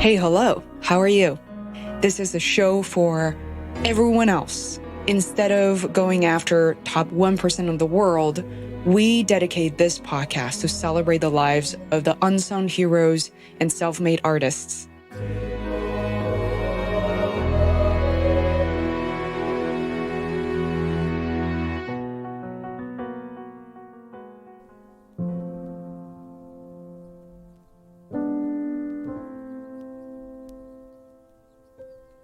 Hey, hello, how are you? This is a show for everyone else. Instead of going after top 1% of the world, we dedicate this podcast to celebrate the lives of the unsung heroes and self-made artists.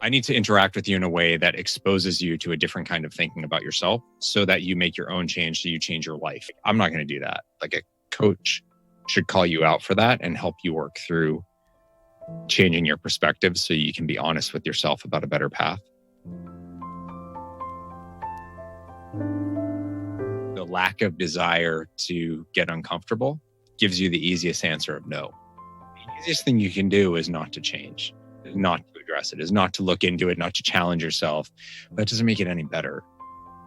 I need to interact with you in a way that exposes you to a different kind of thinking about yourself so that you make your own change, so you change your life. I'm not going to do that. Like, a coach should call you out for that and help you work through changing your perspective so you can be honest with yourself about a better path. The lack of desire to get uncomfortable gives you the easiest answer of no. The easiest thing you can do is not to change, not to address it, is not to look into it, not to challenge yourself. That doesn't make it any better.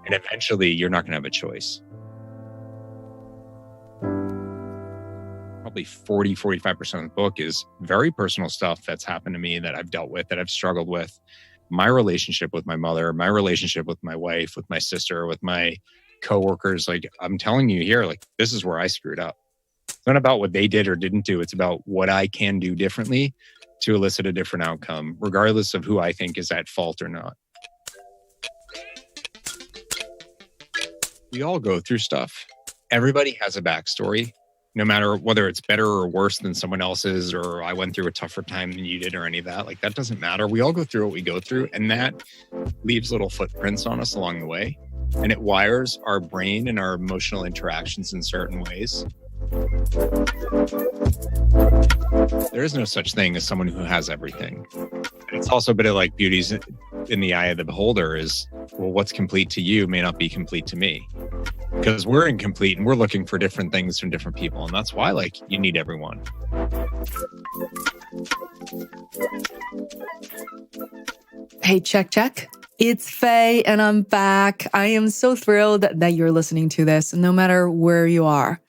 And eventually you're not going to have a choice. Probably 45% of the book is very personal stuff that's happened to me, that I've dealt with, that I've struggled with. My relationship with my mother, my relationship with my wife, with my sister, with my coworkers. Like, I'm telling you here, like, this is where I screwed up. It's not about what they did or didn't do. It's about what I can do differently to elicit a different outcome, regardless of who I think is at fault or not. We all go through stuff. Everybody has a backstory, no matter whether it's better or worse than someone else's, or I went through a tougher time than you did, or any of that. Like, that doesn't matter. We all go through what we go through, and that leaves little footprints on us along the way. And it wires our brain and our emotional interactions in certain ways. There is no such thing as someone who has everything. It's also a bit of like beauty's in the eye of the beholder. Is, well, what's complete to you may not be complete to me, because we're incomplete and we're looking for different things from different people. And that's why, like, you need everyone. Hey, check. It's Faye and I'm back. I am so thrilled that you're listening to this, no matter where you are.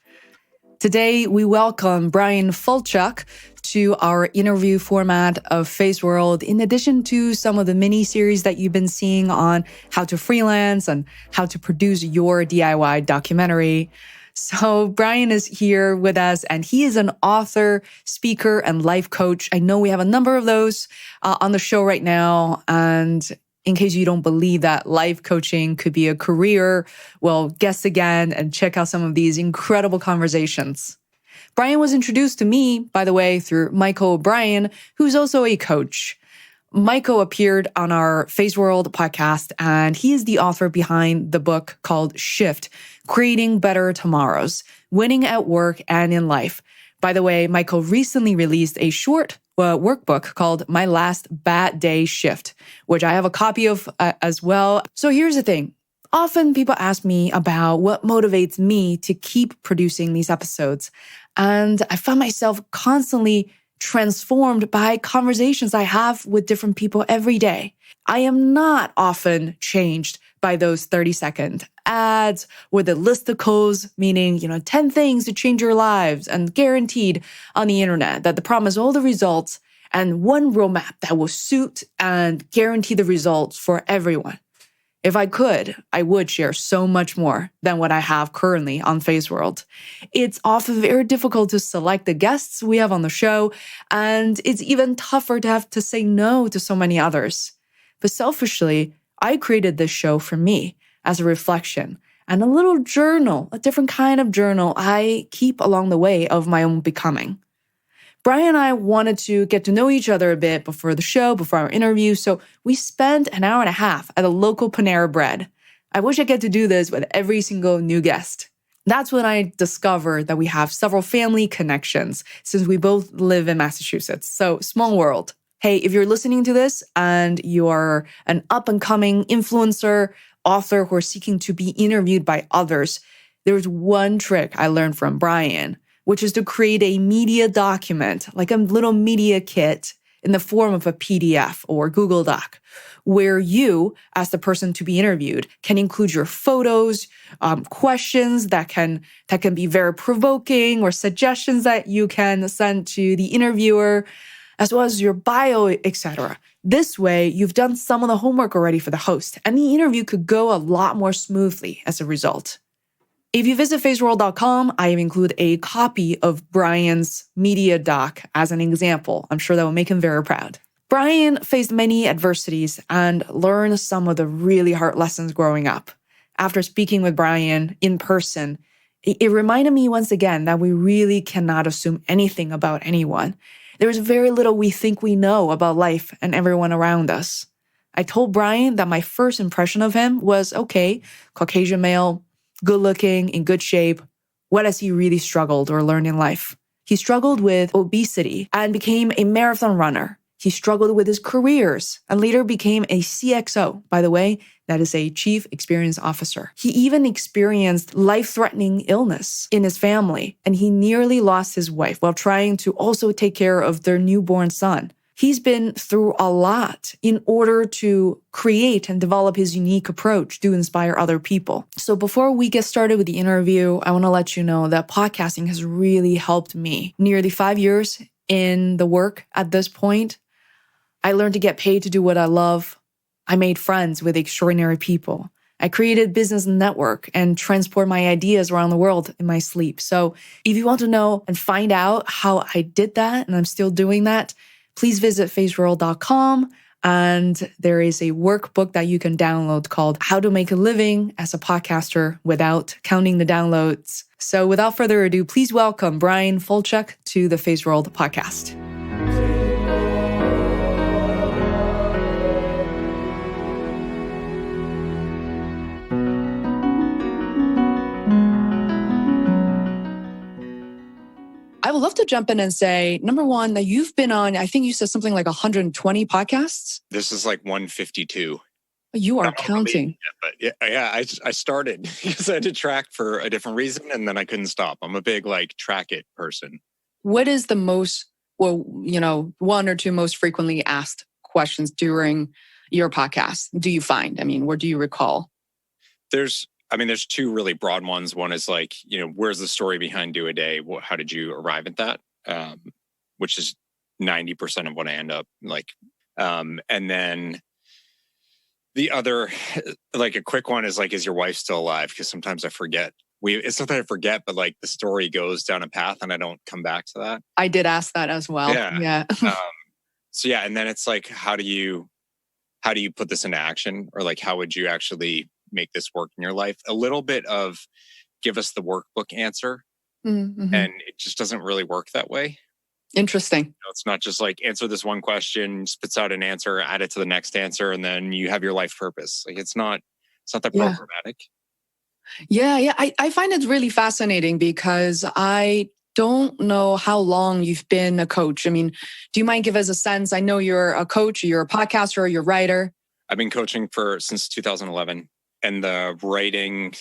Today, we welcome Bryan Falchuk to our interview format of Feisworld, in addition to some of the mini-series that you've been seeing on how to freelance and how to produce your DIY documentary. So Bryan is here with us, and he is an author, speaker, and life coach. I know we have a number of those on the show right now. And in case you don't believe that life coaching could be a career, well, guess again and check out some of these incredible conversations. Bryan was introduced to me, by the way, through Michael O'Brien, who's also a coach. Michael appeared on our Feisworld podcast, and he is the author behind the book called Shift, Creating Better Tomorrows, Winning at Work and in Life. By the way, Michael recently released a short workbook called My Last Bad Day Shift, which I have a copy of as well. So here's the thing. Often people ask me about what motivates me to keep producing these episodes. And I find myself constantly transformed by conversations I have with different people every day. I am not often changed by those 30-second ads or the listicles, meaning, 10 things to change your lives and guaranteed on the internet that promise all the results and one roadmap that will suit and guarantee the results for everyone. If I could, I would share so much more than what I have currently on Feisworld. It's often very difficult to select the guests we have on the show, and it's even tougher to have to say no to so many others. But selfishly, I created this show for me as a reflection and a little journal, a different kind of journal I keep along the way of my own becoming. Bryan and I wanted to get to know each other a bit before the show, before our interview, so we spent an hour and a half at a local Panera Bread. I wish I get to do this with every single new guest. That's when I discovered that we have several family connections since we both live in Massachusetts. So small world. Hey, if you're listening to this and you are an up-and-coming influencer, author who are seeking to be interviewed by others, there's one trick I learned from Bryan, which is to create a media document, like a little media kit in the form of a PDF or Google Doc, where you, as the person to be interviewed, can include your photos, questions that can be very provoking, or suggestions that you can send to the interviewer. as well as your bio, etc. This way, you've done some of the homework already for the host, and the interview could go a lot more smoothly as a result. If you visit feisworld.com, I have included a copy of Bryan's media doc as an example. I'm sure that will make him very proud. Bryan faced many adversities and learned some of the really hard lessons growing up. After speaking with Bryan in person, it reminded me once again that we really cannot assume anything about anyone. There is very little we think we know about life and everyone around us. I told Bryan that my first impression of him was, okay, Caucasian male, good looking, in good shape. What has he really struggled or learned in life? He struggled with obesity and became a marathon runner. He struggled with his careers and later became a CXO. By the way, that is a Chief Experience Officer. He even experienced life-threatening illness in his family, and he nearly lost his wife while trying to also take care of their newborn son. He's been through a lot in order to create and develop his unique approach to inspire other people. So before we get started with the interview, I want to let you know that podcasting has really helped me. Nearly 5 years in the work at this point, I learned to get paid to do what I love. I made friends with extraordinary people. I created business network and transport my ideas around the world in my sleep. So if you want to know and find out how I did that, and I'm still doing that, please visit feisworld.com. And there is a workbook that you can download called How to Make a Living as a Podcaster Without Counting the Downloads. So without further ado, please welcome Bryan Falchuk to the Feisworld podcast. I would love to jump in and say, number one, that you've been on, I think you said something like 120 podcasts. This is like 152. You are counting. I started because I had to track for a different reason and then I couldn't stop. I'm a big track it person. What is the most, one or two most frequently asked questions during your podcast do you find? I mean, where do you recall? There's two really broad ones. One is where's the story behind Do a Day? How did you arrive at that? Which is 90% of what I end up like. And then the other, a quick one is is your wife still alive? Because sometimes I forget. It's not that I forget, but the story goes down a path and I don't come back to that. I did ask that as well. Yeah. And then it's how do you put this into action? Or how would you actually make this work in your life? A little bit of give us the workbook answer. Mm-hmm. And it just doesn't really work that way. Interesting. It's not just answer this one question, spits out an answer, add it to the next answer, and then you have your life purpose. It's not that programmatic. Yeah. I find it really fascinating because I don't know how long you've been a coach. I mean, do you mind give us a sense? I know you're a coach, you're a podcaster, you're a writer. I've been coaching since 2011. And the writing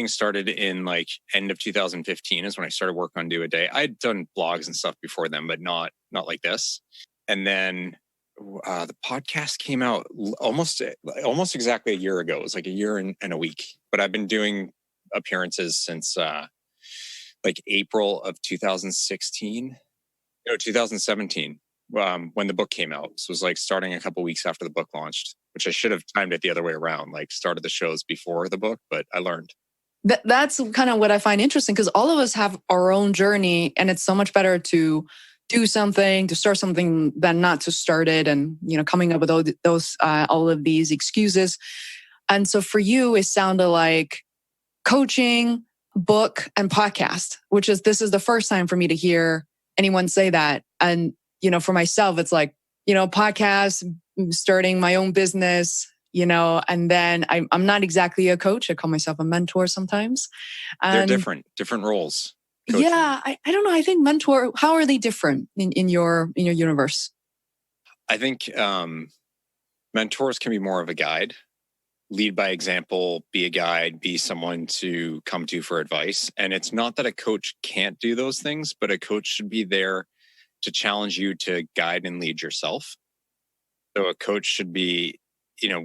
started in end of 2015 is when I started work on Do a Day. I'd done blogs and stuff before then, but not like this. And then the podcast came out almost exactly a year ago. It was a year and a week. But I've been doing appearances since April of 2017, when the book came out. So it was starting a couple weeks after the book launched, which I should have timed it the other way around, started the shows before the book, but I learned. That's kind of what I find interesting because all of us have our own journey and it's so much better to do something, to start something than not to start it and, coming up with all of these excuses. And so for you, it sounded like coaching, book, and podcast, this is the first time for me to hear anyone say that. And, for myself, it's podcast, starting my own business, and then I'm not exactly a coach. I call myself a mentor sometimes. They're different roles. Coaching. Yeah. I don't know. I think mentor, how are they different in your universe? I think mentors can be more of a guide, lead by example, be a guide, be someone to come to for advice. And it's not that a coach can't do those things, but a coach should be there to challenge you to guide and lead yourself. So a coach should be,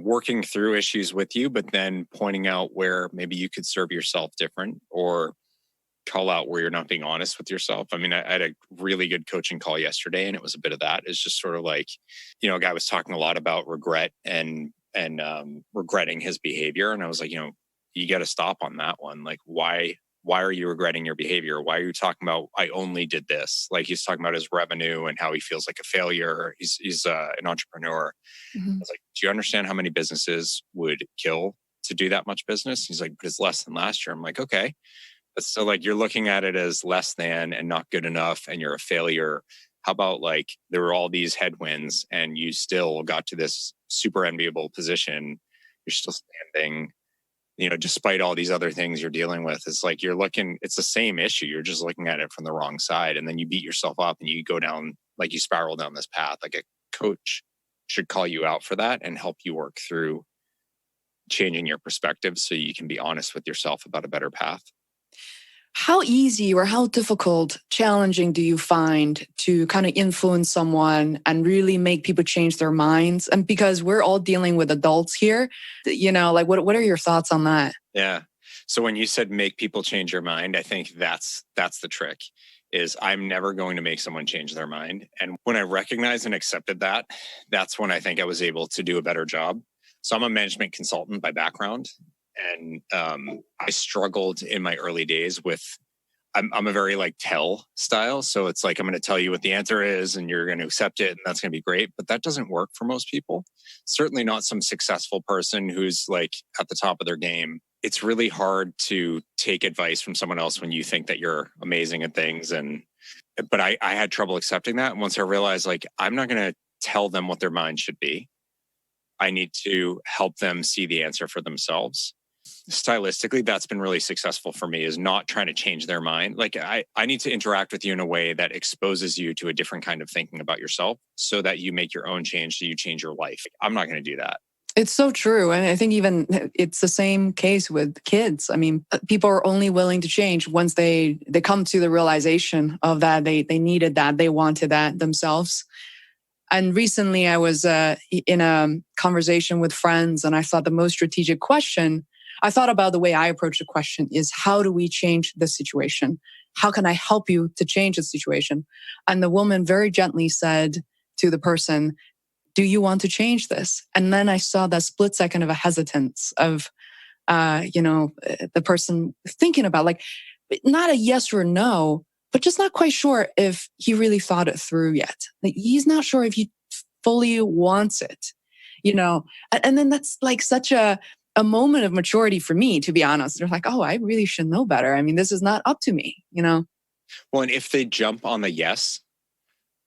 working through issues with you, but then pointing out where maybe you could serve yourself different or call out where you're not being honest with yourself. I mean, I had a really good coaching call yesterday, and it was a bit of that. It's just sort of like, a guy was talking a lot about regret and regretting his behavior. And I was like, you got to stop on that one. Like, why are you regretting your behavior? Why are you talking about, I only did this? Like, he's talking about his revenue and how he feels like a failure. He's an entrepreneur. I was like, do you understand how many businesses would kill to do that much business? He's like, but it's less than last year. I'm like, okay. So like, you're looking at it as less than and not good enough, and you're a failure. How about like, there were all these headwinds and you still got to this super enviable position. You're still standing, despite all these other things you're dealing with. It's like, it's the same issue. You're just looking at it from the wrong side. And then you beat yourself up and you go down, like you spiral down this path. Like, a coach should call you out for that and help you work through changing your perspective so you can be honest with yourself about a better path. How easy or how difficult, challenging do you find to kind of influence someone and really make people change their minds? And because we're all dealing with adults here, like what are your thoughts on that? Yeah. So when you said make people change your mind, I think that's the trick. Is I'm never going to make someone change their mind. And when I recognized and accepted that, that's when I think I was able to do a better job. So I'm a management consultant by background. And I struggled in my early days with, I'm a very like tell style. So it's like, I'm going to tell you what the answer is and you're going to accept it and that's going to be great. But that doesn't work for most people. Certainly not some successful person who's like at the top of their game. It's really hard to take advice from someone else when you think that you're amazing at things. But I had trouble accepting that. And once I realized like, I'm not going to tell them what their mind should be. I need to help them see the answer for themselves. Stylistically, that's been really successful for me, is not trying to change their mind. Like I need to interact with you in a way that exposes you to a different kind of thinking about yourself so that you make your own change, so you change your life. I'm not going to do that. It's so true. And I think even it's the same case with kids. I mean, people are only willing to change once they come to the realization of that they needed that, they wanted that themselves. And recently I was in a conversation with friends, and I thought the most strategic question, I thought about the way I approach the question is, how do we change the situation? How can I help you to change the situation? And the woman very gently said to the person, do you want to change this? And then I saw that split second of a hesitance of, the person thinking about like, not a yes or no, but just not quite sure if he really thought it through yet. Like, he's not sure if he fully wants it, and then that's like such a moment of maturity for me, to be honest. They're like, oh, I really should know better. I mean, this is not up to me, Well, and if they jump on the yes,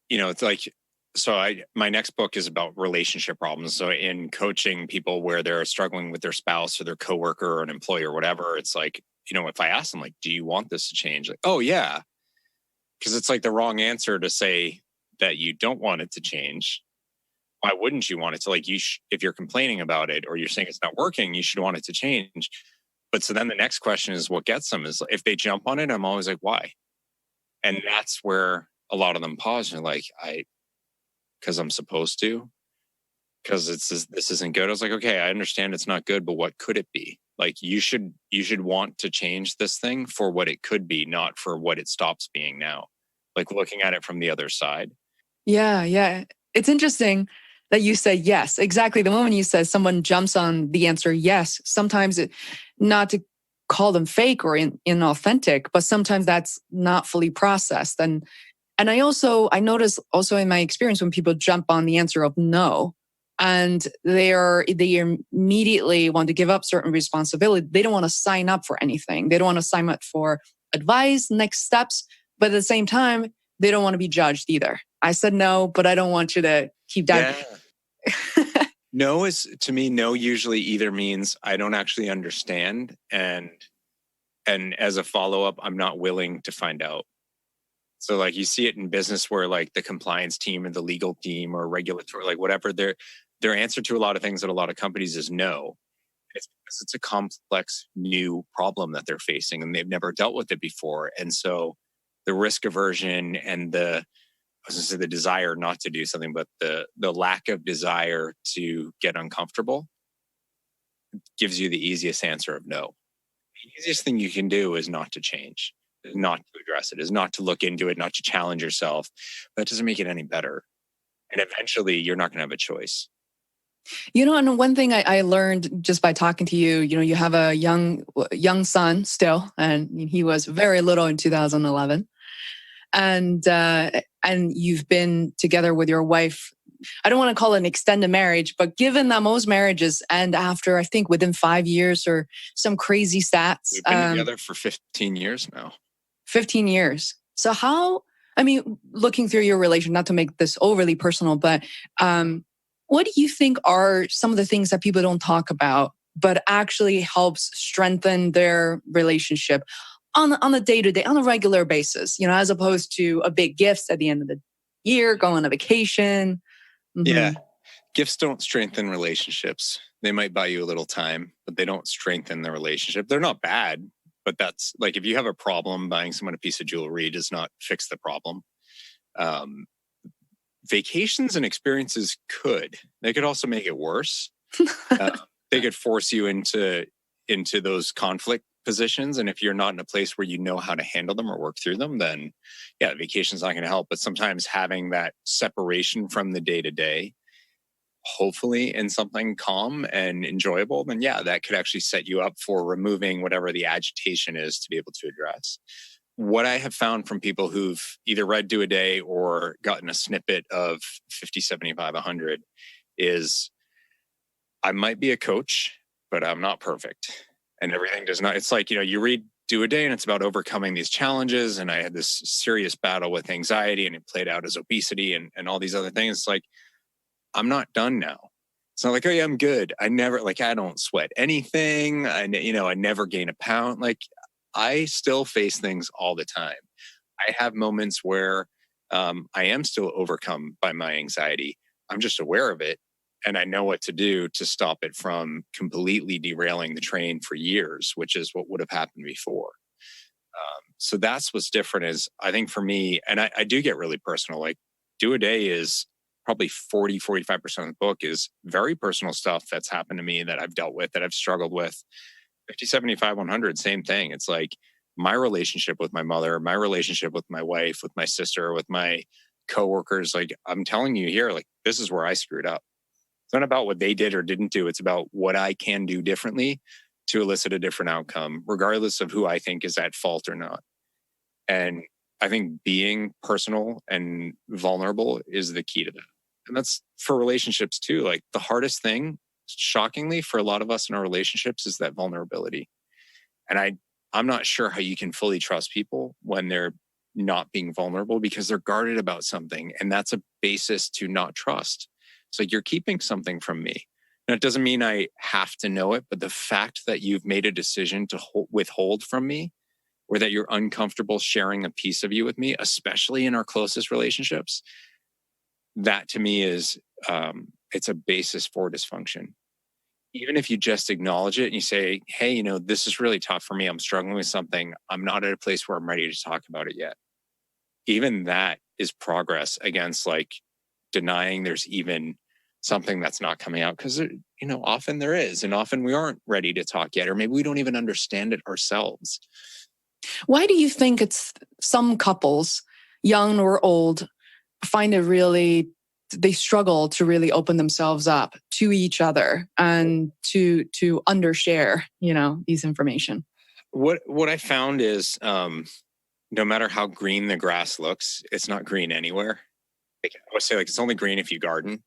it's like, my next book is about relationship problems. So in coaching people where they're struggling with their spouse or their coworker or an employee or whatever, it's like, if I ask them, like, do you want this to change? Like, oh yeah. Because it's like the wrong answer to say that you don't want it to change. Why wouldn't you want it to? Like, if you're complaining about it or you're saying it's not working, you should want it to change. But so then the next question is, what gets them is, if they jump on it, I'm always like, why? And that's where a lot of them pause and are like, because I'm supposed to, because this isn't good. I was like, okay, I understand it's not good, but what could it be? Like, you should want to change this thing for what it could be, not for what it stops being now. Like, looking at it from the other side. Yeah. It's interesting that you said yes. Exactly. The moment you said someone jumps on the answer yes, sometimes not to call them fake or inauthentic, but sometimes that's not fully processed. And I notice also in my experience when people jump on the answer of no, and they immediately want to give up certain responsibility. They don't want to sign up for anything. They don't want to sign up for advice, next steps, but at the same time, they don't want to be judged either. I said no, but I don't want you to keep that. Yeah. No usually either means I don't actually understand. And as a follow-up, I'm not willing to find out. So like, you see it in business where like the compliance team or the legal team or regulatory, like whatever, their answer to a lot of things at a lot of companies is no. It's because it's a complex new problem that they're facing and they've never dealt with it before. And so the risk aversion and the desire not to do something, but the lack of desire to get uncomfortable gives you the easiest answer of no. The easiest thing you can do is not to change. not to address it, is not to look into it, not to challenge yourself. That doesn't make it any better. And eventually you're not going to have a choice. And one thing I learned just by talking to you, you have a young son still, and he was very little in 2011. And you've been together with your wife. I don't want to call it an extended marriage, but given that most marriages end after, I think, within 5 years or some crazy stats. We've been together for 15 years now. 15 years. So looking through your relation, not to make this overly personal, but what do you think are some of the things that people don't talk about, but actually helps strengthen their relationship on a day-to-day, on a regular basis, as opposed to a big gifts at the end of the year, go on a vacation? Mm-hmm. Yeah. Gifts don't strengthen relationships. They might buy you a little time, but they don't strengthen the relationship. They're not bad, but that's like, if you have a problem, buying someone a piece of jewelry does not fix the problem. Vacations and experiences they could also make it worse. They could force you into those conflict positions. And if you're not in a place where you know how to handle them or work through them, then yeah, vacation's not going to help. But sometimes having that separation from the day to day, hopefully in something calm and enjoyable, then yeah, that could actually set you up for removing whatever the agitation is to be able to address. What I have found from people who've either read Do a Day or gotten a snippet of 50, 75, 100 is I might be a coach, but I'm not perfect. And everything does not, it's like, you read Do a Day and it's about overcoming these challenges. And I had this serious battle with anxiety and it played out as obesity and all these other things. It's like, I'm not done now. It's not like, oh yeah, I'm good. I don't sweat anything. I never gain a pound. Like, I still face things all the time. I have moments where I am still overcome by my anxiety. I'm just aware of it. And I know what to do to stop it from completely derailing the train for years, which is what would have happened before. So that's what's different is, I think for me, and I do get really personal, like Do a Day is probably 40, 45% of the book is very personal stuff that's happened to me that I've dealt with, that I've struggled with. 50, 75, 100, same thing. It's like my relationship with my mother, my relationship with my wife, with my sister, with my coworkers. Like, I'm telling you here, like, this is where I screwed up. It's not about what they did or didn't do. It's about what I can do differently to elicit a different outcome, regardless of who I think is at fault or not. And I think being personal and vulnerable is the key to that. And that's for relationships too. Like, the hardest thing, shockingly, for a lot of us in our relationships is that vulnerability. And I'm not sure how you can fully trust people when they're not being vulnerable because they're guarded about something. And that's a basis to not trust. It's like, you're keeping something from me. Now, it doesn't mean I have to know it, but the fact that you've made a decision to withhold from me, or that you're uncomfortable sharing a piece of you with me, especially in our closest relationships, that to me is, it's a basis for dysfunction. Even if you just acknowledge it and you say, hey, this is really tough for me. I'm struggling with something. I'm not at a place where I'm ready to talk about it yet. Even that is progress against like denying there's even something that's not coming out. Because, often there is. And often we aren't ready to talk yet. Or maybe we don't even understand it ourselves. Why do you think it's some couples, young or old, find it really, they struggle to really open themselves up to each other and to undershare, these information? What I found is, no matter how green the grass looks, it's not green anywhere. Like, I would say, like, it's only green if you garden.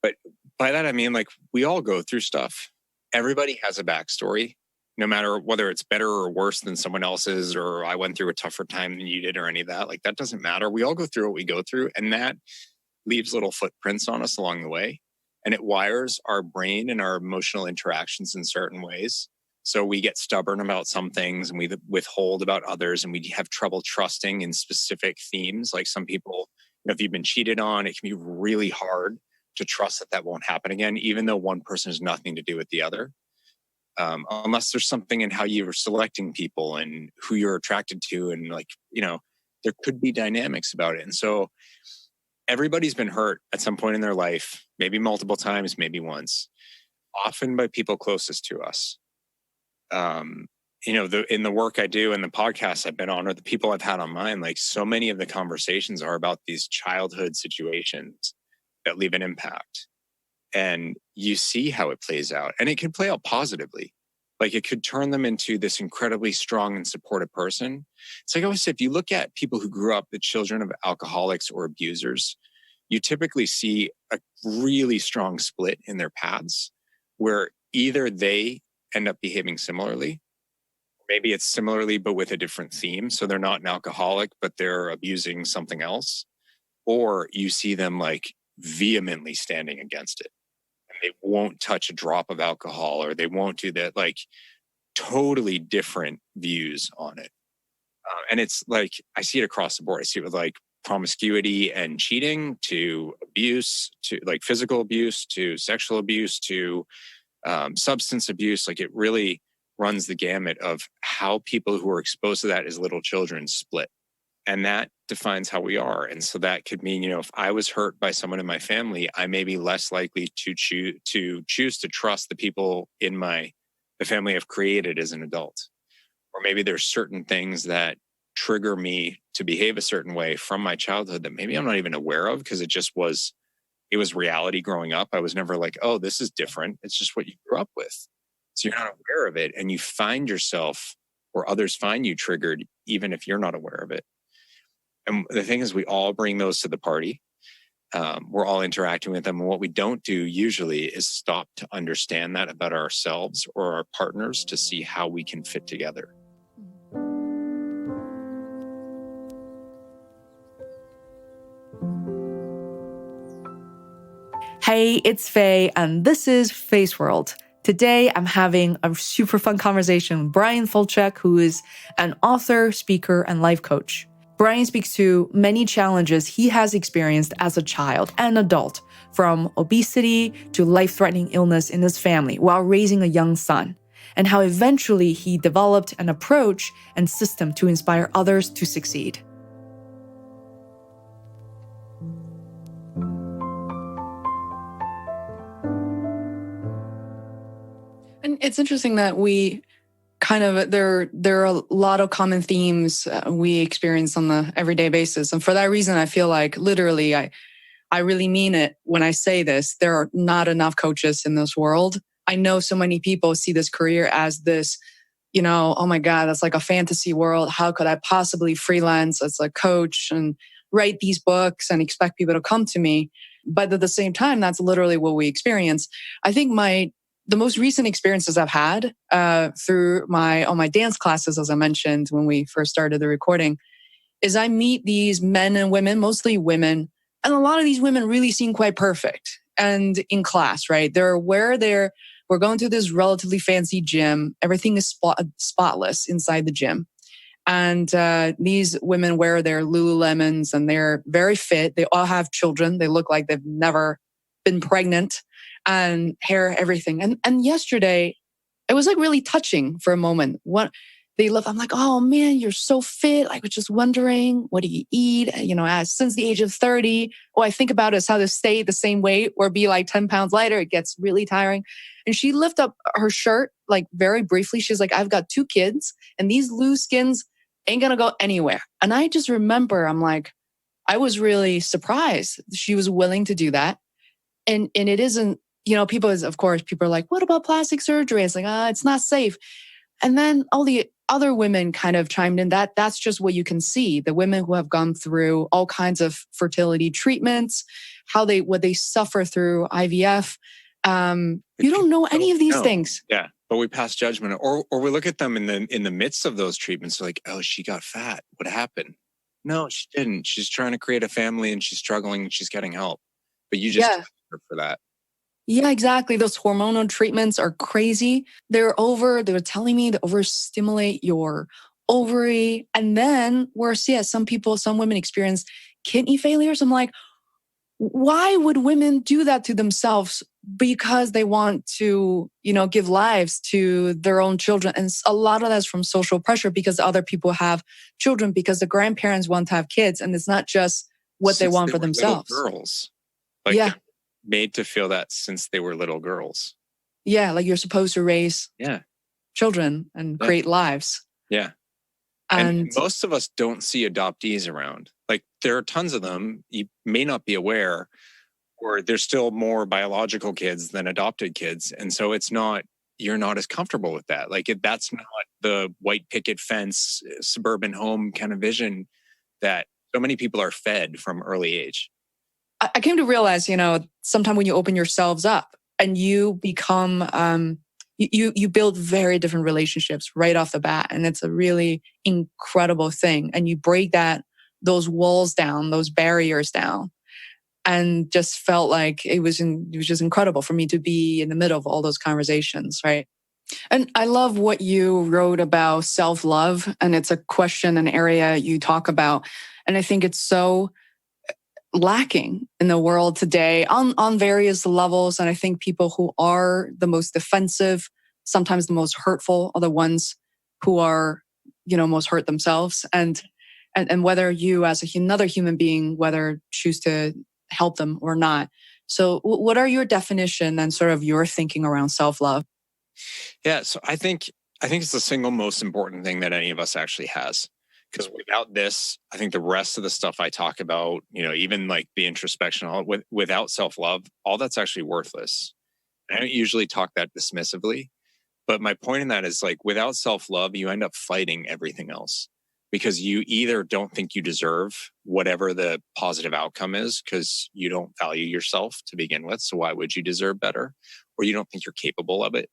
But by that, I mean, like, we all go through stuff. Everybody has a backstory, no matter whether it's better or worse than someone else's, or I went through a tougher time than you did, or any of that. Like, that doesn't matter. We all go through what we go through. And that leaves little footprints on us along the way. And it wires our brain and our emotional interactions in certain ways. So we get stubborn about some things and we withhold about others, and we have trouble trusting in specific themes. Like, some people, if you've been cheated on, it can be really hard to trust that won't happen again, even though one person has nothing to do with the other. Unless there's something in how you're selecting people and who you're attracted to. And there could be dynamics about it. And so everybody's been hurt at some point in their life, maybe multiple times, maybe once, often by people closest to us. in the work I do and the podcasts I've been on or the people I've had on mine, like so many of the conversations are about these childhood situations that leave an impact. And you see how it plays out. And it can play out positively. Like it could turn them into this incredibly strong and supportive person. It's like I always say, if you look at people who grew up the children of alcoholics or abusers, you typically see a really strong split in their paths where either they end up behaving similarly, maybe it's similarly, but with a different theme. So they're not an alcoholic, but they're abusing something else. Or you see them like vehemently standing against it. And they won't touch a drop of alcohol, or they won't do that, like totally different views on it. And it's like, I see it across the board. I see it with like promiscuity and cheating, to abuse, to like physical abuse, to sexual abuse, to substance abuse. Like it really runs the gamut of how people who are exposed to that as little children split. And that defines how we are. And so that could mean, if I was hurt by someone in my family, I may be less likely to choose to trust the people in the family I've created as an adult. Or maybe there's certain things that trigger me to behave a certain way from my childhood that maybe I'm not even aware of, because it was reality growing up. I was never like, oh, this is different. It's just what you grew up with. So you're not aware of it, and you find yourself, or others find you triggered, even if you're not aware of it. And the thing is, we all bring those to the party. We're all interacting with them. And what we don't do usually is stop to understand that about ourselves or our partners to see how we can fit together. Hey, it's Faye, and this is Feisworld. Today, I'm having a super fun conversation with Bryan Falchuk, who is an author, speaker, and life coach. Bryan speaks to many challenges he has experienced as a child and adult, from obesity to life-threatening illness in his family while raising a young son, and how eventually he developed an approach and system to inspire others to succeed. And it's interesting that we there are a lot of common themes we experience on the everyday basis. And for that reason, I feel like literally, I really mean it when I say this. There are not enough coaches in this world. I know so many people see this career as this, oh my God, that's like a fantasy world. How could I possibly freelance as a coach and write these books and expect people to come to me? But at the same time, that's literally what we experience. I think the most recent experiences I've had through all my dance classes, as I mentioned when we first started the recording, is I meet these men and women, mostly women, and a lot of these women really seem quite perfect. And in class, right? We're going to this relatively fancy gym. Everything is spotless inside the gym. And these women wear their Lululemons and they're very fit. They all have children. They look like they've never been pregnant. And hair, everything. And yesterday, it was like really touching for a moment. What they love, I'm like, oh man, you're so fit. I was just wondering, what do you eat? Since the age of 30, I think about is how to stay the same weight or be like 10 pounds lighter. It gets really tiring. And she lifted up her shirt, like very briefly. She's like, I've got 2 kids and these loose skins ain't gonna go anywhere. And I just remember, I'm like, I was really surprised she was willing to do that. And it isn't, people are like, what about plastic surgery? It's like, it's not safe. And then all the other women kind of chimed in that's just what you can see. The women who have gone through all kinds of fertility treatments, what they suffer through IVF. You don't know any of these things. Yeah. But we pass judgment, or we look at them in the midst of those treatments, like, oh, she got fat. What happened? No, she didn't. She's trying to create a family and she's struggling and she's getting help. But you just her for that. Yeah, exactly. Those hormonal treatments are crazy. They were telling me to overstimulate your ovary. And then some women experience kidney failures. I'm like, why would women do that to themselves? Because they want to, give lives to their own children. And a lot of that's from social pressure because other people have children, because the grandparents want to have kids. And it's not just what they want for themselves. Girls. Made to feel that since they were little girls. Yeah, like you're supposed to raise children and Yeah. create lives. Yeah. And most of us don't see adoptees around. Like, there are tons of them. You may not be aware, or there's still more biological kids than adopted kids. And so you're not as comfortable with that. Like, that's not the white picket fence, suburban home kind of vision that so many people are fed from early age. I came to realize, sometime when you open yourselves up and you become, you build very different relationships right off the bat. And it's a really incredible thing. And you break those walls down, those barriers down, and just felt like it was just incredible for me to be in the middle of all those conversations, right? And I love what you wrote about self-love. And it's a question, an area you talk about. And I think it's so lacking in the world today on various levels. And I think people who are the most defensive, sometimes the most hurtful, are the ones who are, most hurt themselves. And whether you as another human being, whether choose to help them or not. So what are your definition and sort of your thinking around self-love? Yeah. So I think it's the single most important thing that any of us actually has. Because without this, I think the rest of the stuff I talk about, even like the introspection, without self-love, all that's actually worthless. I don't usually talk that dismissively, but my point in that is, like, without self-love, you end up fighting everything else, because you either don't think you deserve whatever the positive outcome is because you don't value yourself to begin with. So why would you deserve better? Or you don't think you're capable of it.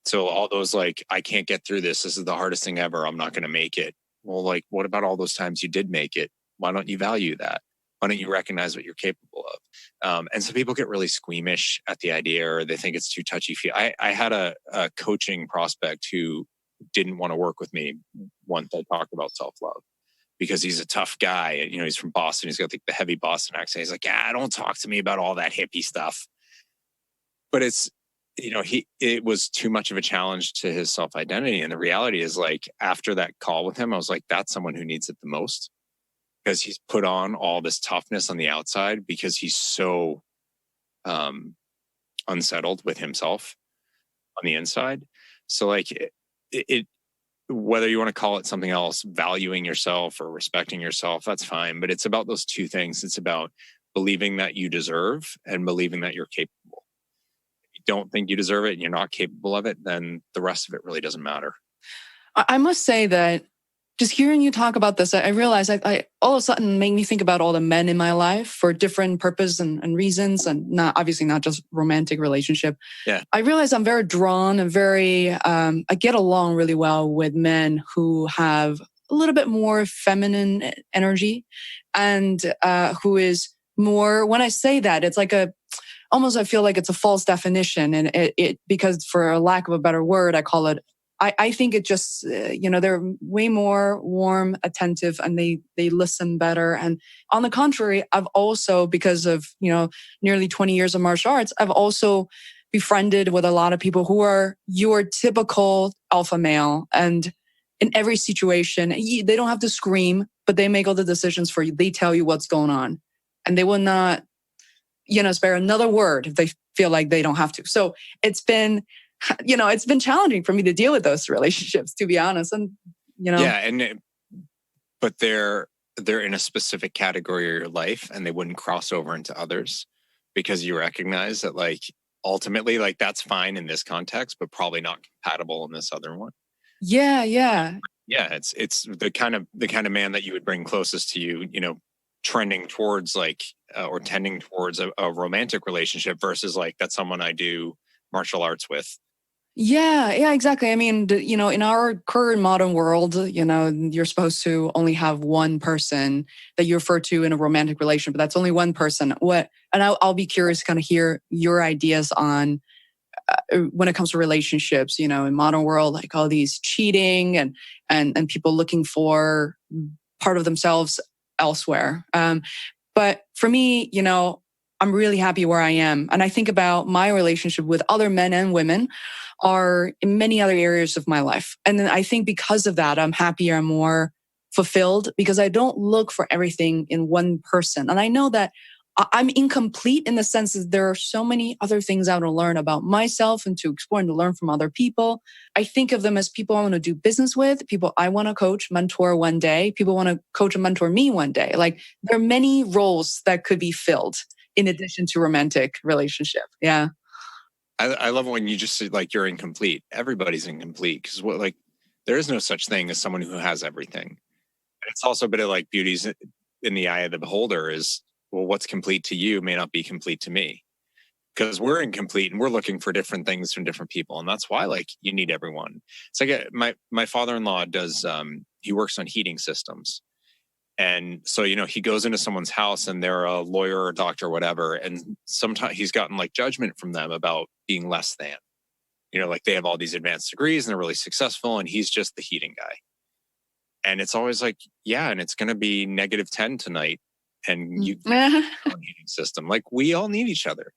So all those, like, I can't get through this. This is the hardest thing ever. I'm not going to make it. Well, like, what about all those times you did make it? Why don't you value that? Why don't you recognize what you're capable of? And so people get really squeamish at the idea, or they think it's too touchy-feely. I had a coaching prospect who didn't want to work with me once I talked about self-love, because he's a tough guy. He's from Boston. He's got the heavy Boston accent. He's like, yeah, don't talk to me about all that hippie stuff. But it's, it was too much of a challenge to his self-identity. And the reality is, like, after that call with him, I was like, that's someone who needs it the most, because he's put on all this toughness on the outside because he's so unsettled with himself on the inside. So, like, it whether you want to call it something else, valuing yourself or respecting yourself, that's fine. But it's about those two things. It's about believing that you deserve and believing that you're capable. Don't think you deserve it and you're not capable of it, then the rest of it really doesn't matter. I must say that just hearing you talk about this, I realized I all of a sudden made me think about all the men in my life for different purposes and reasons, and not just romantic relationship. Yeah. I realize I'm very drawn and I get along really well with men who have a little bit more feminine energy, and who is more, when I say that, it's like almost I feel like it's a false definition, and it because, for a lack of a better word, I call it, I think it just, they're way more warm, attentive, and they listen better. And on the contrary, I've also, because of, nearly 20 years of martial arts, I've also befriended with a lot of people who are your typical alpha male. And in every situation, they don't have to scream, but they make all the decisions for you. They tell you what's going on, and they will not, spare another word if they feel like they don't have to. So it's been challenging for me to deal with those relationships, to be honest. And, Yeah. But they're in a specific category of your life, and they wouldn't cross over into others, because you recognize that, like, ultimately, like, that's fine in this context, but probably not compatible in this other one. Yeah. Yeah. Yeah. It's the kind of man that you would bring closest to you, trending towards, like, or tending towards a romantic relationship, versus, like, that's someone I do martial arts with. Yeah, exactly. I mean, in our current modern world, you're supposed to only have one person that you refer to in a romantic relationship, but that's only one person. And I'll be curious to kind of hear your ideas on when it comes to relationships, in modern world, like all these cheating and people looking for part of themselves elsewhere. But for me, I'm really happy where I am. And I think about my relationship with other men and women are in many other areas of my life. And then I think because of that, I'm happier and more fulfilled, because I don't look for everything in one person. And I know that I'm incomplete in the sense that there are so many other things I want to learn about myself and to explore and to learn from other people. I think of them as people I want to do business with, people I want to coach, mentor one day, people want to coach and mentor me one day. Like there are many roles that could be filled in addition to romantic relationship. Yeah. I love when you just say like you're incomplete. Everybody's incomplete because like there is no such thing as someone who has everything. It's also a bit of like beauty's in the eye of the beholder is, well, what's complete to you may not be complete to me because we're incomplete and we're looking for different things from different people. And that's why like you need everyone. It's like my father-in-law does, he works on heating systems. And so, he goes into someone's house and they're a lawyer or doctor or whatever. And sometimes he's gotten like judgment from them about being less than, like they have all these advanced degrees and they're really successful and he's just the heating guy. And it's always like, yeah, and it's going to be -10 tonight. And you heating system, like we all need each other.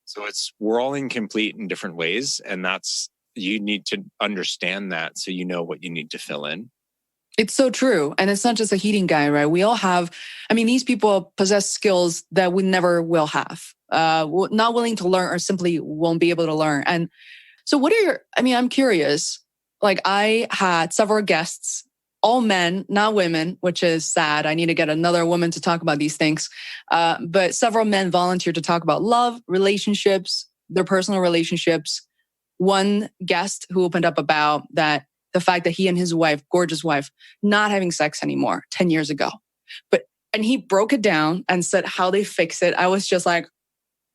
So we're all incomplete in different ways. And you need to understand that so you know what you need to fill in. It's so true. And it's not just a heating guy, right? We all have, these people possess skills that we never will have, not willing to learn or simply won't be able to learn. And so I'm curious, like I had several guests, all men, not women, which is sad. I need to get another woman to talk about these things. But several men volunteered to talk about love, relationships, their personal relationships. One guest who opened up about the fact that he and his wife, gorgeous wife, not having sex anymore 10 years ago. And he broke it down and said how they fix it. I was just like,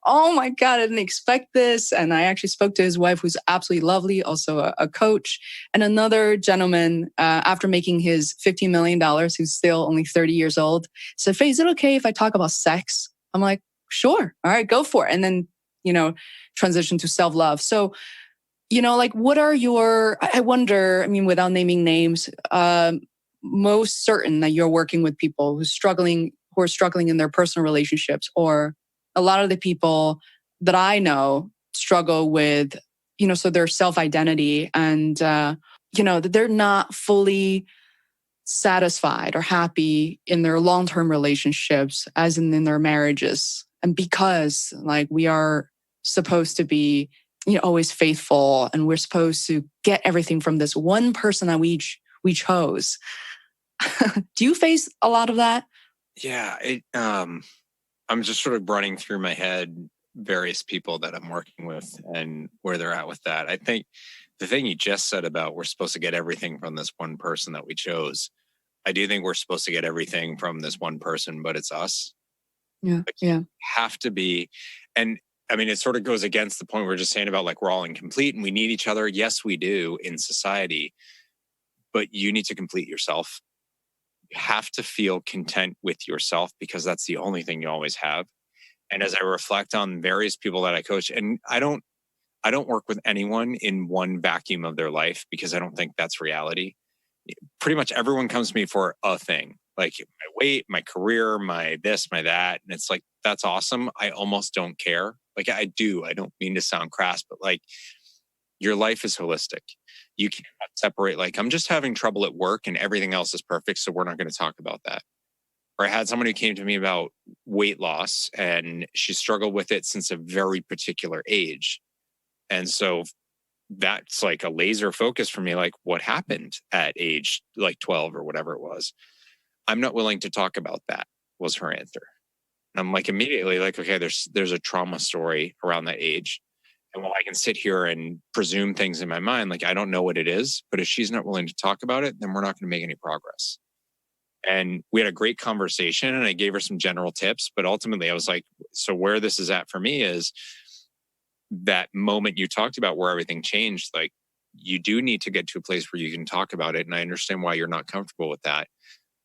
oh my God, I didn't expect this. And I actually spoke to his wife, who's absolutely lovely, also a coach. And another gentleman, after making his $15 million, who's still only 30 years old, said, Faye, is it okay if I talk about sex? I'm like, sure. All right, go for it. And then, transition to self-love. So, what are I wonder, without naming names, most certain that you're working with people who are struggling in their personal relationships, or a lot of the people that I know struggle with, so their self-identity and, that they're not fully satisfied or happy in their long-term relationships as in their marriages. And because like we are supposed to be always faithful, and we're supposed to get everything from this one person that we chose. Do you face a lot of that? Yeah, I'm just sort of running through my head various people that I'm working with and where they're at with that. I think the thing you just said about we're supposed to get everything from this one person that we chose, I do think we're supposed to get everything from this one person, but it's us. Yeah, like, yeah. You have to be, and it sort of goes against the point we were just saying about like we're all incomplete and we need each other. Yes, we do in society, but you need to complete yourself. You have to feel content with yourself because that's the only thing you always have. And as I reflect on various people that I coach, and I don't work with anyone in one vacuum of their life because I don't think that's reality. Pretty much everyone comes to me for a thing, like my weight, my career, my this, my that. And it's like, that's awesome. I almost don't care. Like I don't mean to sound crass, but like your life is holistic. You can't separate, like I'm just having trouble at work and everything else is perfect. So we're not going to talk about that. Or I had someone who came to me about weight loss and she struggled with it since a very particular age. And so that's like a laser focus for me. Like what happened at age like 12 or whatever it was. I'm not willing to talk about that was her answer. And I'm like immediately like, okay, there's a trauma story around that age. And while I can sit here and presume things in my mind, like I don't know what it is, but if she's not willing to talk about it, then we're not going to make any progress. And we had a great conversation and I gave her some general tips, but ultimately I was like, so where this is at for me is that moment you talked about where everything changed. Like you do need to get to a place where you can talk about it. And I understand why you're not comfortable with that.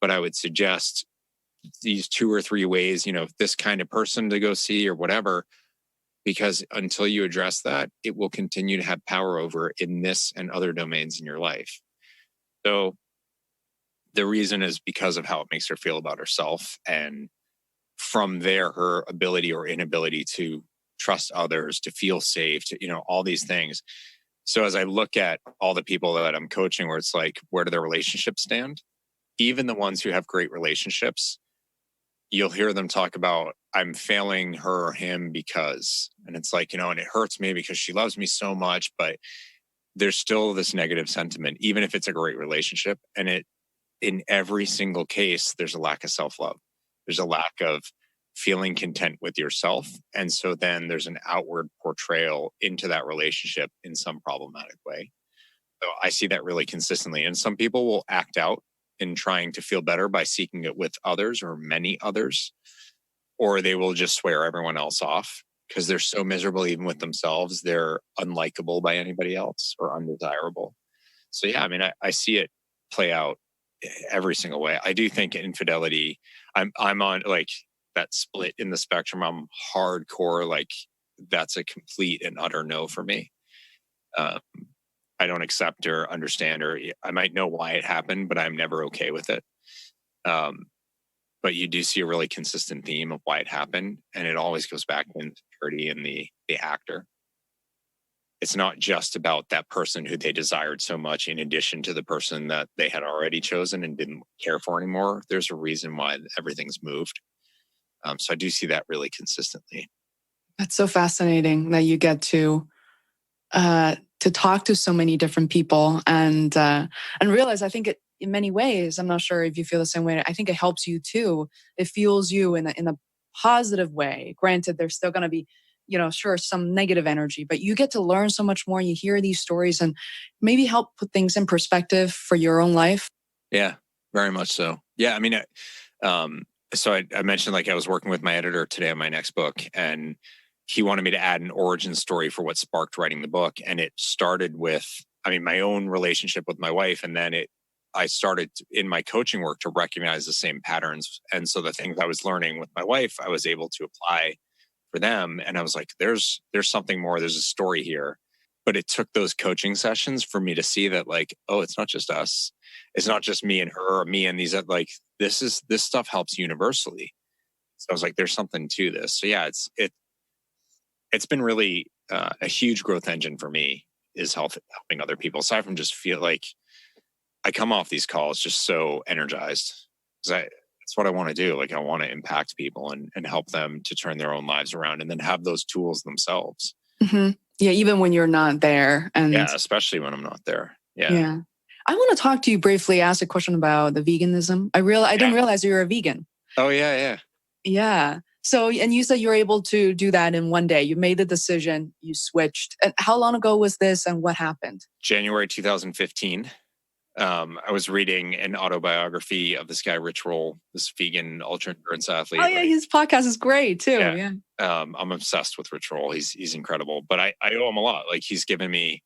But I would suggest these 2 or 3 ways, this kind of person to go see or whatever, because until you address that, it will continue to have power over in this and other domains in your life. So the reason is because of how it makes her feel about herself. And from there, her ability or inability to trust others, to feel safe, to, all these things. So as I look at all the people that I'm coaching, where it's like, where do their relationships stand? Even the ones who have great relationships, you'll hear them talk about, I'm failing her or him because, and it's like, and it hurts me because she loves me so much, but there's still this negative sentiment, even if it's a great relationship. And in every single case, there's a lack of self-love. There's a lack of feeling content with yourself. And so then there's an outward portrayal into that relationship in some problematic way. So I see that really consistently. And some people will act out in trying to feel better by seeking it with others or many others, or they will just swear everyone else off because they're so miserable even with themselves. They're unlikable by anybody else or undesirable. So yeah, I mean, I see it play out every single way. I do think infidelity, I'm on like that split in the spectrum. I'm hardcore, like that's a complete and utter no for me. I don't accept or understand, or I might know why it happened, but I'm never okay with it. But you do see a really consistent theme of why it happened. And it always goes back to insecurity in the actor. It's not just about that person who they desired so much in addition to the person that they had already chosen and didn't care for anymore. There's a reason why everything's moved. So I do see that really consistently. That's so fascinating that you get to talk to so many different people and realize, I think in many ways, I'm not sure if you feel the same way. I think it helps you too. It fuels you in a positive way. Granted, there's still going to be, sure, some negative energy, but you get to learn so much more. You hear these stories and maybe help put things in perspective for your own life. Yeah, very much so. Yeah, I mean, so I mentioned like I was working with my editor today on my next book, and he wanted me to add an origin story for what sparked writing the book. And it started with, my own relationship with my wife. And then I started in my coaching work to recognize the same patterns. And so the things I was learning with my wife, I was able to apply for them. And I was like, there's something more. There's a story here. But it took those coaching sessions for me to see that, like, oh, it's not just us. It's not just me and her or me and these, like, this stuff helps universally. So I was like, there's something to this. So yeah, it's been really a huge growth engine for me, is helping other people. Aside from just feel like I come off these calls just so energized, because that's what I want to do. Like, I want to impact people and help them to turn their own lives around and then have those tools themselves. Mm-hmm. Yeah, even when you're not there. And yeah, especially when I'm not there. Yeah. I want to talk to you briefly, ask a question about the veganism. I didn't realize you were a vegan. Oh, yeah. Yeah. So, and you said you were able to do that in one day. You made the decision, you switched. And how long ago was this and what happened? January 2015. I was reading an autobiography of this guy, Rich Roll, this vegan ultra endurance athlete. Oh yeah, his podcast is great too. Yeah. I'm obsessed with Rich Roll. He's incredible, but I owe him a lot. Like, he's given me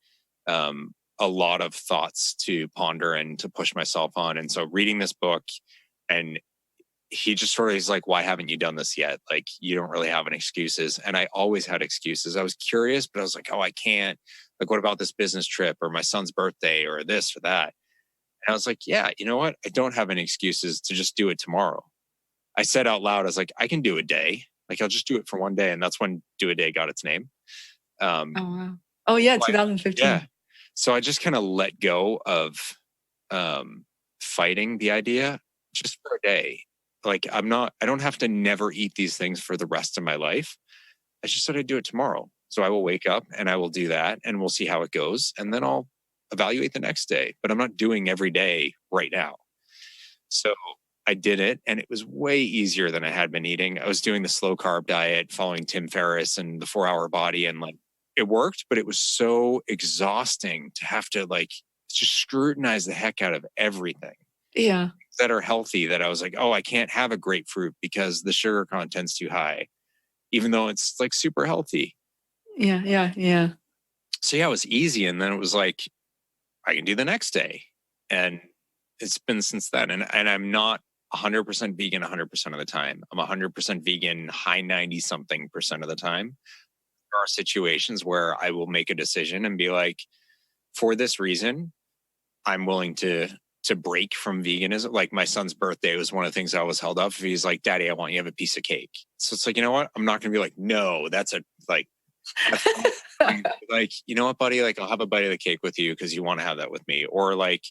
a lot of thoughts to ponder and to push myself on. And so reading this book, and he just sort of, he's like, why haven't you done this yet? Like, you don't really have any excuses. And I always had excuses. I was curious, but I was like, oh, I can't. Like, what about this business trip or my son's birthday or this or that? And I was like, yeah, you know what? I don't have any excuses to just do it tomorrow. I said out loud, I was like, I can do a day. Like, I'll just do it for one day. And that's when Do a Day got its name. Oh, wow. Oh, yeah, 2015. Yeah. So I just kind of let go of fighting the idea just for a day. Like, I don't have to never eat these things for the rest of my life. I just said I'd do it tomorrow. So I will wake up and I will do that, and we'll see how it goes. And then I'll evaluate the next day, but I'm not doing every day right now. So I did it, and it was way easier than I had been eating. I was doing the slow carb diet, following Tim Ferriss and the 4-Hour Body, and like, it worked, but it was so exhausting to have to like just scrutinize the heck out of everything. Yeah. That are healthy, that I was like, oh, I can't have a grapefruit because the sugar content's too high, even though it's like super healthy. Yeah. So yeah, it was easy. And then it was like, I can do the next day. And it's been since then. And I'm not 100% vegan 100% of the time. I'm 100% vegan high 90-something% of the time. There are situations where I will make a decision and be like, for this reason, I'm willing to break from veganism. Like, my son's birthday was one of the things I was held up. He's like, Daddy, I want you to have a piece of cake. So it's like, you know what? I'm not going to be like, no, that's like, you know what, buddy? Like, I'll have a bite of the cake with you because you want to have that with me. Or like,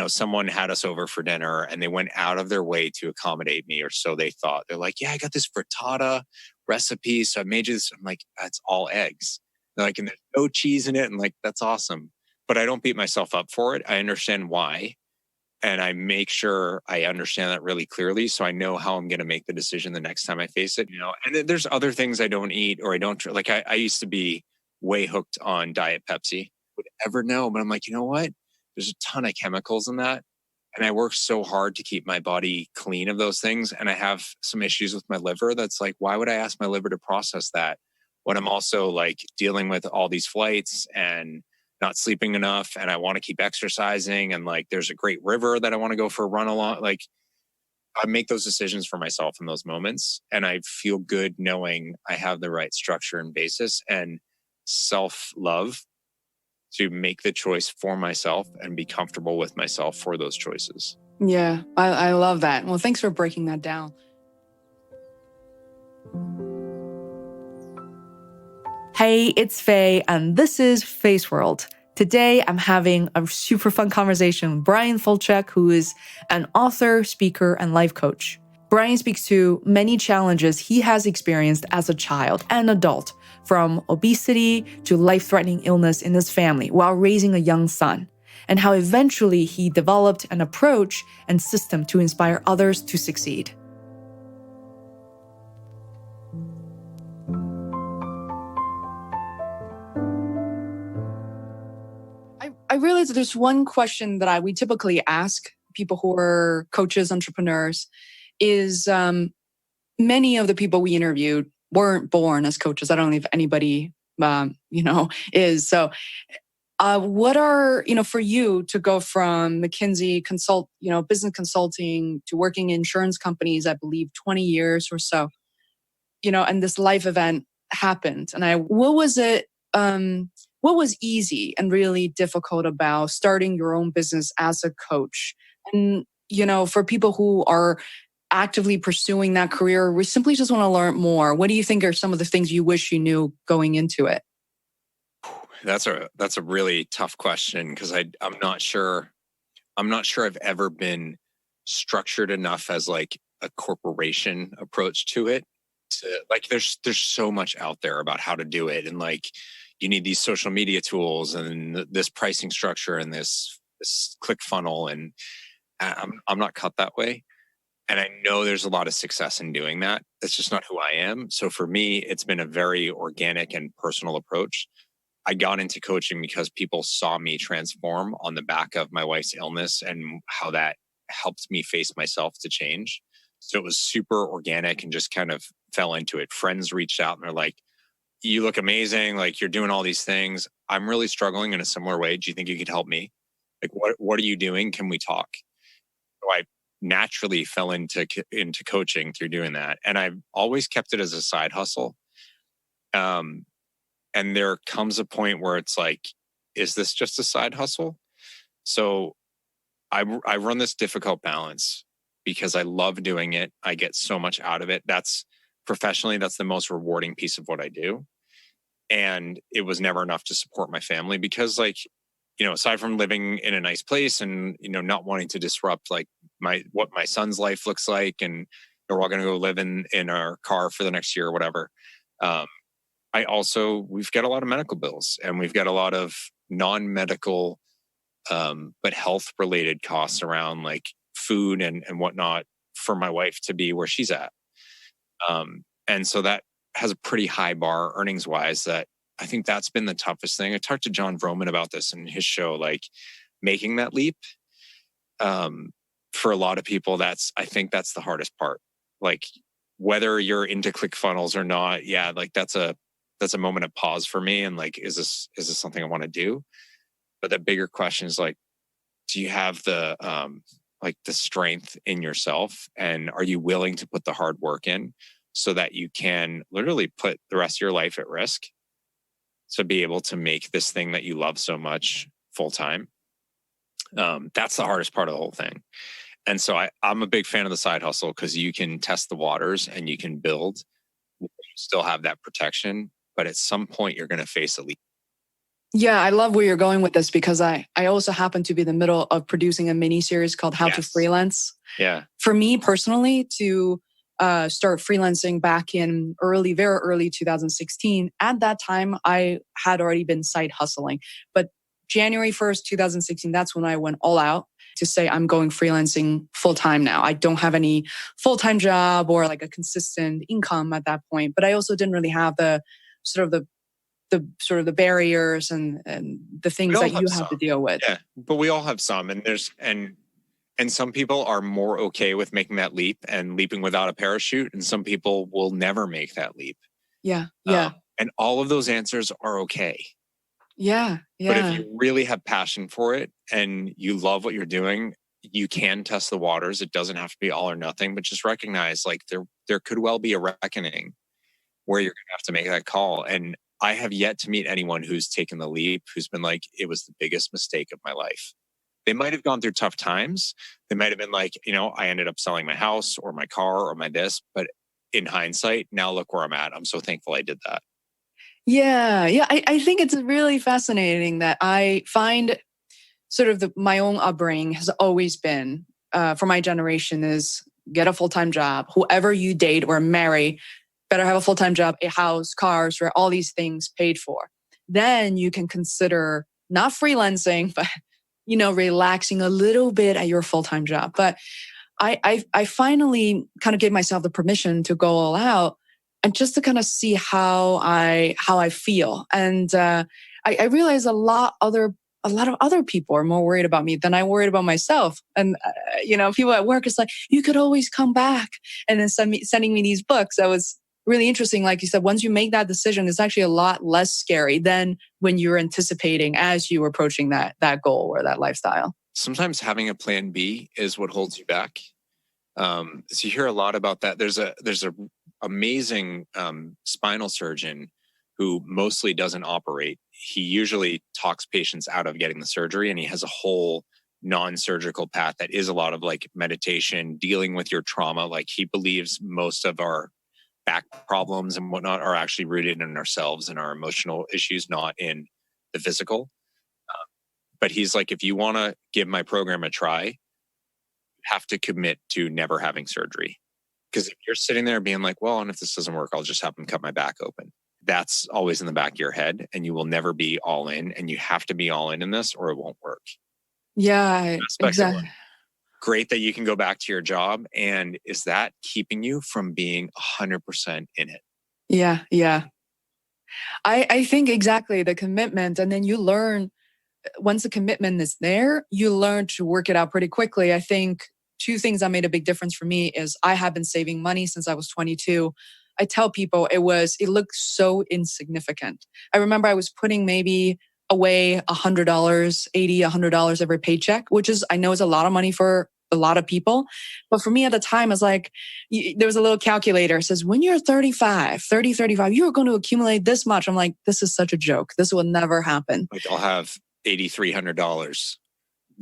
someone had us over for dinner and they went out of their way to accommodate me, or so they thought. They're like, yeah, I got this frittata recipe, so I made you this. I'm like, that's all eggs. They're like, and there's no cheese in it. And like, that's awesome. But I don't beat myself up for it. I understand why. And I make sure I understand that really clearly. So I know how I'm going to make the decision the next time I face it, and then there's other things I don't eat or I don't like. I used to be way hooked on Diet Pepsi. Would ever know, but I'm like, you know what? There's a ton of chemicals in that. And I work so hard to keep my body clean of those things. And I have some issues with my liver. That's like, why would I ask my liver to process that when I'm also like dealing with all these flights and not sleeping enough, and I want to keep exercising, and like there's a great river that I want to go for a run along. Like I make those decisions for myself in those moments, and I feel good knowing I have the right structure and basis and self-love to make the choice for myself and be comfortable with myself for those choices. Yeah, I love that. Well, thanks for breaking that down. Hey, it's Faye, and this is Feisworld. Today, I'm having a super fun conversation with Bryan Falchuk, who is an author, speaker, and life coach. Bryan speaks to many challenges he has experienced as a child and adult, from obesity to life-threatening illness in his family while raising a young son, and how eventually he developed an approach and system to inspire others to succeed. I realized there's one question that we typically ask people who are coaches, entrepreneurs, is many of the people we interviewed weren't born as coaches. I don't know if anybody, is. So what are, for you to go from McKinsey business consulting to working in insurance companies, I believe 20 years or so, and this life event happened. And what was it, what was easy and really difficult about starting your own business as a coach? And, for people who are actively pursuing that career, we simply just want to learn more. What do you think are some of the things you wish you knew going into it? That's a really tough question, because I'm not sure I've ever been structured enough as like a corporation approach to it. Like there's so much out there about how to do it, and like you need these social media tools and this pricing structure and this click funnel, and I'm not cut that way. And I know there's a lot of success in doing that. That's just not who I am. So for me, it's been a very organic and personal approach. I got into coaching because people saw me transform on the back of my wife's illness and how that helped me face myself to change. So it was super organic and just kind of fell into it. Friends reached out and they're like, you look amazing. Like you're doing all these things. I'm really struggling in a similar way. Do you think you could help me? Like, what are you doing? Can we talk? So I naturally fell into coaching through doing that. And I've always kept it as a side hustle. And there comes a point where it's like, is this just a side hustle? So I run this difficult balance because I love doing it. I get so much out of it. Professionally, that's the most rewarding piece of what I do. And it was never enough to support my family because aside from living in a nice place and, not wanting to disrupt like what my son's life looks like, and we're all going to go live in our car for the next year or whatever. We've got a lot of medical bills, and we've got a lot of non-medical, but health related costs around like food and whatnot for my wife to be where she's at. And so that has a pretty high bar earnings wise. That I think that's been the toughest thing. I talked to John Vroman about this in his show, like making that leap. For a lot of people, I think that's the hardest part. Like whether you're into ClickFunnels or not, yeah, like that's a moment of pause for me. And like, is this something I want to do? But the bigger question is like, do you have the strength in yourself, and are you willing to put the hard work in so that you can literally put the rest of your life at risk to be able to make this thing that you love so much full time? That's the hardest part of the whole thing. And so I'm a big fan of the side hustle because you can test the waters and you can build, you still have that protection, but at some point you're going to face a leap. Yeah, I love where you're going with this because I also happen to be in the middle of producing a mini series called How to Freelance. Yeah. For me personally, to start freelancing back in very early 2016, at that time, I had already been side hustling. But January 1st, 2016, that's when I went all out to say I'm going freelancing full time now. I don't have any full time job or like a consistent income at that point, but I also didn't really have the sort of the barriers and the things that you have to deal with. Yeah, but we all have some, and some people are more okay with making that leap and leaping without a parachute, and some people will never make that leap. Yeah. And all of those answers are okay. Yeah. But if you really have passion for it and you love what you're doing, you can test the waters. It doesn't have to be all or nothing, but just recognize like there could well be a reckoning where you're going to have to make that call. And I have yet to meet anyone who's taken the leap, who's been like, it was the biggest mistake of my life. They might have gone through tough times. They might have been like, I ended up selling my house or my car or my this, but in hindsight, now look where I'm at. I'm so thankful I did that. Yeah. I think it's really fascinating that I find sort of my own upbringing has always been, for my generation, is get a full-time job. Whoever you date or marry better have a full-time job, a house, cars, or all these things paid for. Then you can consider not freelancing, but, relaxing a little bit at your full-time job. But I finally kind of gave myself the permission to go all out and just to kind of see how I feel. And I realized a lot of other people are more worried about me than I worried about myself. And, people at work, it's like, you could always come back. And then sending me these books. That was really interesting. Like you said, once you make that decision, it's actually a lot less scary than when you're anticipating as you were approaching that goal or that lifestyle. Sometimes having a plan B is what holds you back. So you hear a lot about that. There's a amazing spinal surgeon who mostly doesn't operate. He usually talks patients out of getting the surgery, and he has a whole non-surgical path that is a lot of like meditation, dealing with your trauma. Like he believes most of our back problems and whatnot are actually rooted in ourselves and our emotional issues, not in the physical. But he's like, if you want to give my program a try, you have to commit to never having surgery. Because if you're sitting there being like, well, and if this doesn't work, I'll just have them cut my back open. That's always in the back of your head, and you will never be all in, and you have to be all in this or it won't work. Yeah, exactly. Great that you can go back to your job. And is that keeping you from being 100% in it? Yeah. I think exactly the commitment. And then you learn, once the commitment is there, you learn to work it out pretty quickly. I think two things that made a big difference for me is I have been saving money since I was 22. I tell people it looked so insignificant. I remember I was putting maybe away $100, $100 every paycheck, which I know is a lot of money for a lot of people. But for me at the time, it's like, there was a little calculator. It says, when you're 35, you're going to accumulate this much. I'm like, this is such a joke. This will never happen. Like I'll have $8,300.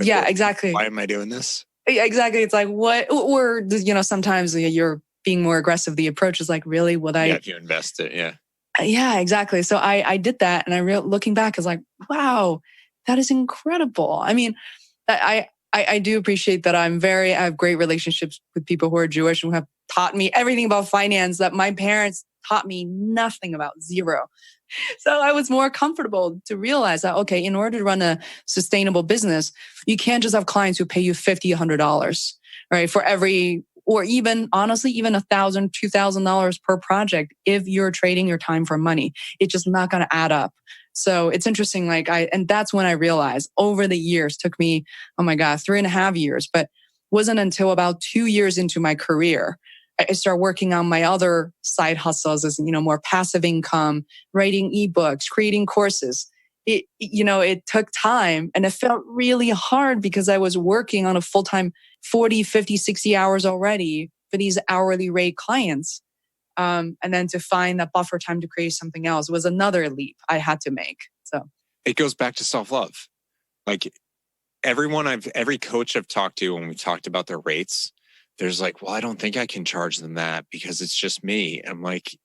Yeah, exactly. Why am I doing this? Exactly. It's like, what? Or, sometimes you're being more aggressive. The approach is like, really? Would I? Yeah, if you invest it, yeah. Yeah, exactly. So I did that. And looking back, is like, wow, that is incredible. I mean, I do appreciate that I have great relationships with people who are Jewish and who have taught me everything about finance that my parents taught me nothing about, zero. So I was more comfortable to realize that, okay, in order to run a sustainable business, you can't just have clients who pay you $50, $100, right? For every, or even honestly, even $1,000, $2,000 per project. If you're trading your time for money, it's just not going to add up. So it's interesting. And that's when I realized over the years, took me, 3.5 years, but wasn't until about 2 years into my career, I started working on my other side hustles as, more passive income, writing ebooks, creating courses. It took time and it felt really hard because I was working on a full-time 40, 50, 60 hours already for these hourly rate clients. And then to find that buffer time to create something else was another leap I had to make. So it goes back to self-love. Like every coach I've talked to, when we talked about their rates, there's like, well, I don't think I can charge them that because it's just me. And I'm like,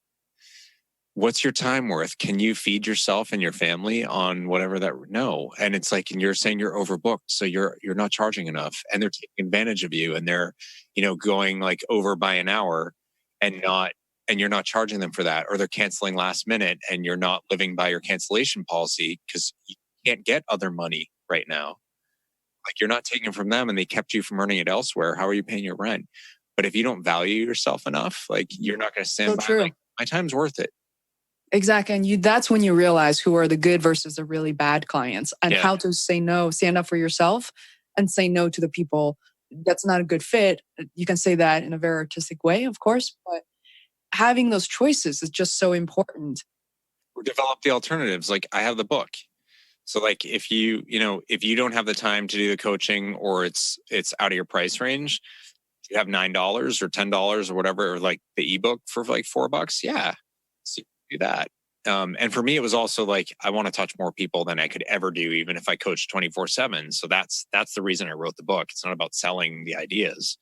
what's your time worth? Can you feed yourself and your family on whatever that? No. And it's like, and you're saying you're overbooked. So you're not charging enough, and they're taking advantage of you, and they're, going like over by an hour and you're not charging them for that, or they're canceling last minute and you're not living by your cancellation policy because you can't get other money right now. Like, you're not taking from them and they kept you from earning it elsewhere. How are you paying your rent? But if you don't value yourself enough, like, you're not going to stand by. Like, my time's worth it. Exactly. And that's when you realize who are the good versus the really bad clients, and how to say no, stand up for yourself and say no to the people that's not a good fit. You can say that in a very artistic way, of course, but having those choices is just so important. Or develop the alternatives. Like, I have the book. So like, if you don't have the time to do the coaching, or it's out of your price range, you have $9 or $10 or whatever, or like the ebook for like $4. Yeah. So you can do that. And for me, it was also like, I want to touch more people than I could ever do, even if I coach 24/7. So that's the reason I wrote the book. It's not about selling the ideas,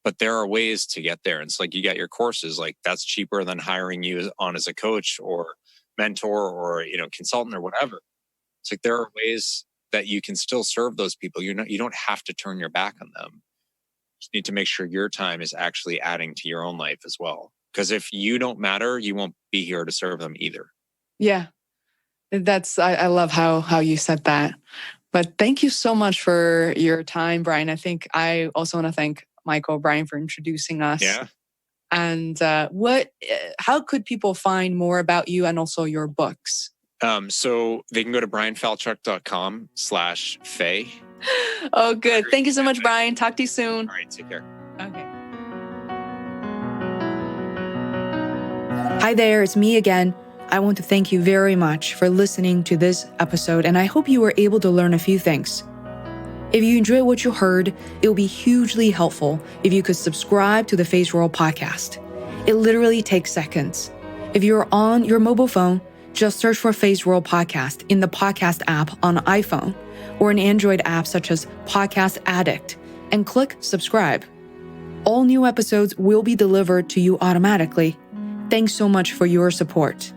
but there are ways to get there. And it's like, you got your courses, like, that's cheaper than hiring you on as a coach or mentor or, consultant or whatever. It's like, there are ways that you can still serve those people. You don't have to turn your back on them. You just need to make sure your time is actually adding to your own life as well. Because if you don't matter, you won't be here to serve them either. Yeah. I love how you said that. But thank you so much for your time, Bryan. I think I also want to thank Michael O'Brien for introducing us. Yeah. And how could people find more about you and also your books? So they can go to bryanfalchuk.com/Faye. Oh, good. Thank you so much, Bryan. Talk to you soon. All right. Take care. Okay. Hi there, it's me again. I want to thank you very much for listening to this episode, and I hope you were able to learn a few things. If you enjoyed what you heard, it would be hugely helpful if you could subscribe to the Feisworld podcast. It literally takes seconds. If you're on your mobile phone, just search for Feisworld Podcast in the podcast app on iPhone or an Android app such as Podcast Addict, and click subscribe. All new episodes will be delivered to you automatically. Thanks so much for your support.